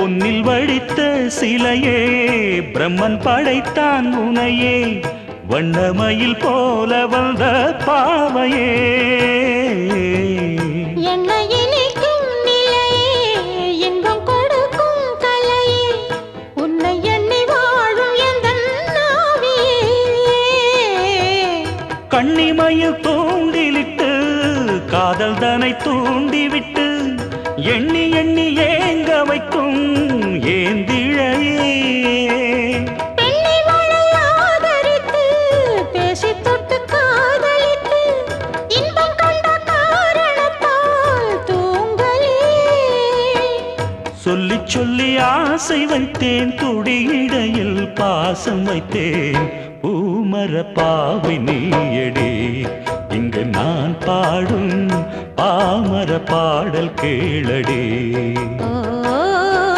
பொன்னில் வடித்த சிலையே பிரம்மன் படைத்தான் உனையே வண்ணமயில் போல வந்த பாவையே கண்ணிமையில் தூண்டிலிட்டு காதல் தனை தூண்டிவிட்டு எண்ணி எண்ணி ஏங்க வைக்கும் ஏந்திழையே சொல்லி சொல்லி ஆசை வைத்தேன் துடியிடையில் பாசம் வைத்தேன் பூமர பாவை நீயடி இங்கு நான் பாடும் பாமர பாடல் கேளடி